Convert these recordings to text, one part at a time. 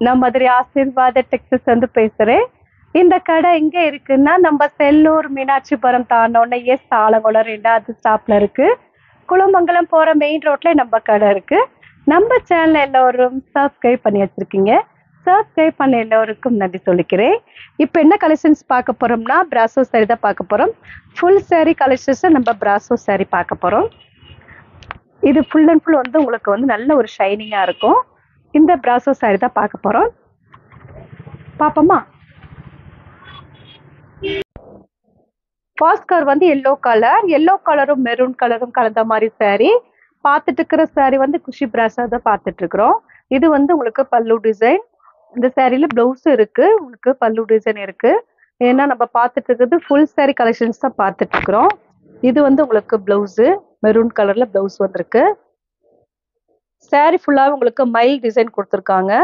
நான் மதுரை ஆசீர்வாத டெக்ஸஸ் வந்து பேசுறேன். இந்த கடை எங்க இருக்குன்னா, நம்ம செல்லூர் மீனாட்சிபுரம் தாண்டோன்னே எஸ் ஆலங்குளம் 2வது ஸ்டாப்ல இருக்கு. குளமங்கலம் போற மெயின் ரோட்ல நம்ம கடை இருக்கு. நம்ம சேனல் எல்லோரும் சப்ஸ்கிரைப் பண்ணி வச்சிருக்கீங்க. சப்ஸ்கிரைப் பண்ண எல்லோருக்கும் நன்றி சொல்லிக்கிறேன். இப்போ என்ன கலெக்ஷன்ஸ் பார்க்க போறோம்னா, பிராசோ சாரி தான் பார்க்க போறோம். ஃபுல் சாரி கலெக்ஷன்ஸ் நம்ம பிராசோ சாரி பார்க்க போறோம். இது ஃபுல் அண்ட் ஃபுல் வந்து உங்களுக்கு வந்து நல்ல ஒரு ஷைனிங்கா இருக்கும். இந்த பிராசோ சாரி தான் பார்க்க போறோம். பாப்போமா? ஃபர்ஸ்ட் கலர் வந்து எல்லோ கலரும் மெரூன் கலரும் கலந்த மாதிரி சாரி. பார்த்துட்டு இருக்கிற சாரி வந்து குஷி பிராசோ தான் பார்த்துட்டு இருக்கிறோம். இது வந்து உங்களுக்கு பல்லு டிசைன். இந்த சாரியில பிளவுஸ் இருக்கு, உங்களுக்கு பல்லு டிசைன் இருக்கு. ஏன்னா நம்ம பார்த்துட்டு இருக்கிறது ஃபுல் சாரி கலெக்ஷன்ஸ் தான் பார்த்துட்டு இருக்கிறோம். இது வந்து உங்களுக்கு பிளவுஸ் மெரூன் கலர்ல பிளவுஸ் வந்திருக்கு. சாரி ஃபுல்லாக உங்களுக்கு மைல் டிசைன் கொடுத்துருக்காங்க.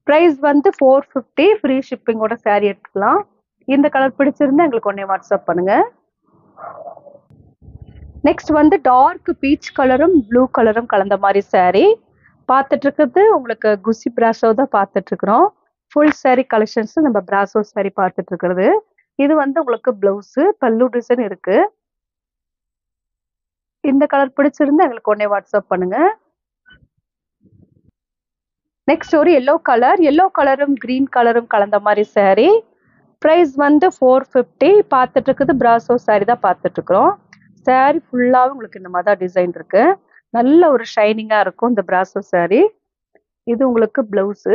ப்ரைஸ் வந்து 450, ஃப்ரீ ஷிப்பிங்கோட சாரி எடுத்துக்கலாம். இந்த கலர் பிடிச்சிருந்தா எங்களுக்கு உடனே வாட்ஸ்அப் பண்ணுங்க. நெக்ஸ்ட் வந்து டார்க் பீச் கலரும் ப்ளூ கலரும் கலந்த மாதிரி சாரி. பார்த்துட்டு இருக்கிறது உங்களுக்கு குஷி பிராசோ தான் பார்த்துட்டு இருக்கிறோம். ஃபுல் சாரி கலெக்ஷன்ஸ் நம்ம பிராசோ சாரி பார்த்துட்டு இருக்கிறது. இது வந்து உங்களுக்கு பிளவுஸ் பல்லு டிசைன் இருக்கு. இந்த கலர் பிடிச்சிருந்தா எங்களுக்கு உடனே வாட்ஸ்அப் பண்ணுங்க. நெக்ஸ்ட் ஒரு எல்லோ கலரும் கிரீன் கலரும் கலந்த மாதிரி சாரி. ப்ரைஸ் வந்து 450. பார்த்துட்டு இருக்குது பிராசோ சாரி தான் பார்த்துட்டு இருக்கிறோம். சாரி ஃபுல்லாக உங்களுக்கு இந்த மாதிரி தான் டிசைன் இருக்கு. நல்ல ஒரு ஷைனிங்கா இருக்கும் இந்த பிராசோ சாரி. இது உங்களுக்கு பிளவுஸு,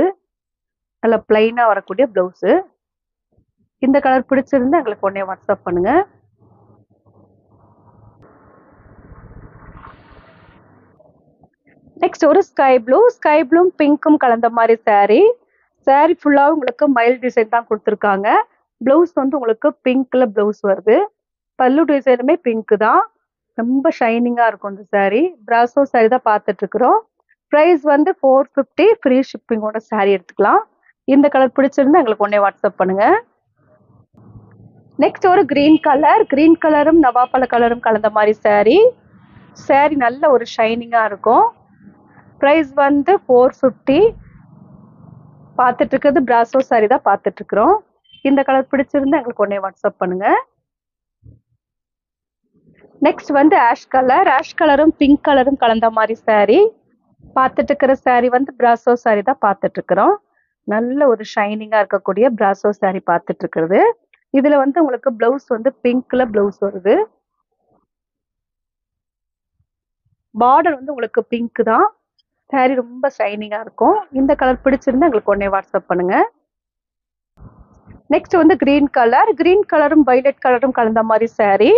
நல்ல பிளைனா வரக்கூடிய பிளவுஸு. இந்த கலர் பிடிச்சிருந்தா எங்களுக்கு உடனே வாட்ஸ்அப் பண்ணுங்க. நெக்ஸ்ட் ஒரு ஸ்கை ப்ளூ பிங்க்கும் கலந்த மாதிரி சாரி. சாரி ஃபுல்லாக உங்களுக்கு மைல் டிசைன் தான் கொடுத்துருக்காங்க. பிளவுஸ் வந்து உங்களுக்கு பிங்க்ல பிளவுஸ் வருது. பல்லு டிசைனுமே பிங்க் தான். ரொம்ப ஷைனிங்கா இருக்கும் இந்த சாரி. பிராசோ சாரி தான் பார்த்துட்டு இருக்கிறோம். ப்ரைஸ் வந்து 450, ஃப்ரீ ஷிப்பிங்கோட சாரி எடுத்துக்கலாம். இந்த கலர் பிடிச்சிருந்தா எங்களுக்கு உடனே வாட்ஸ்அப் பண்ணுங்க. நெக்ஸ்ட் ஒரு கிரீன் கலரும் நவாப்பழ கலரும் கலந்த மாதிரி சாரி. சாரி நல்ல ஒரு ஷைனிங்கா இருக்கும். ப்ரைஸ் வந்து 450. பார்த்துட்டு இருக்கிறது பிராசோ சாரி தான் பார்த்துட்டு இருக்கிறோம். இந்த கலர் பிடிச்சிருந்தா எங்களுக்கு உடனே வாட்ஸ்அப் பண்ணுங்க. நெக்ஸ்ட் வந்து ஆஷ் கலரும் பிங்க் கலரும் கலந்த மாதிரி சாரி. பார்த்துட்டு இருக்கிற சாரி வந்து பிராசோ சாரி தான் பார்த்துட்டு இருக்கிறோம். நல்ல ஒரு ஷைனிங்கா இருக்கக்கூடிய பிராசோ சாரி பார்த்துட்டு இருக்கிறது. இதுல வந்து உங்களுக்கு பிளவுஸ் வந்து பிங்க்ல பிளவுஸ் வருது. பார்டர் வந்து உங்களுக்கு பிங்க் தான். சாரி ரொம்ப ஷைனிங்கா இருக்கும். இந்த கலர் பிடிச்சிருந்தா எங்களுக்கு உடனே வாட்ஸ்அப் பண்ணுங்க. நெக்ஸ்ட் வந்து கிரீன் கலரும் வைலட் கலரும் கலந்த மாதிரி சாரி.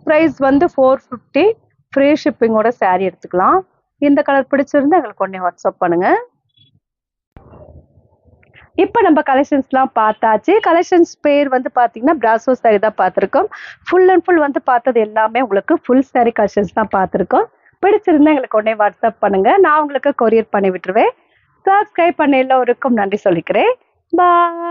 ப்ரைஸ் வந்து 450, ஃப்ரீ ஷிப்பிங்கோட சாரி எடுத்துக்கலாம். இந்த கலர் பிடிச்சிருந்தா எங்களுக்கு உடனே வாட்ஸ்அப் பண்ணுங்க. இப்போ நம்ம கலெக்ஷன்ஸ்லாம் பார்த்தாச்சு. கலெக்ஷன்ஸ் பேர் வந்து பார்த்தீங்கன்னா பிராசோ சாரி தான் பார்த்துருக்கோம். ஃபுல் அண்ட் ஃபுல் வந்து பார்த்தது எல்லாமே உங்களுக்கு ஃபுல் சாரி கலெக்ஷன்ஸ் தான் பார்த்துருக்கோம். பிடிச்சிருந்தா எங்களுக்கு உடனே வாட்ஸ்அப் பண்ணுங்க. நான் உங்களுக்கு கொரியர் பண்ணி விட்டுருவேன். சப்ஸ்கிரைப் பண்ண எல்லோருக்கும் நன்றி சொல்லிக்கிறேன். பாய்.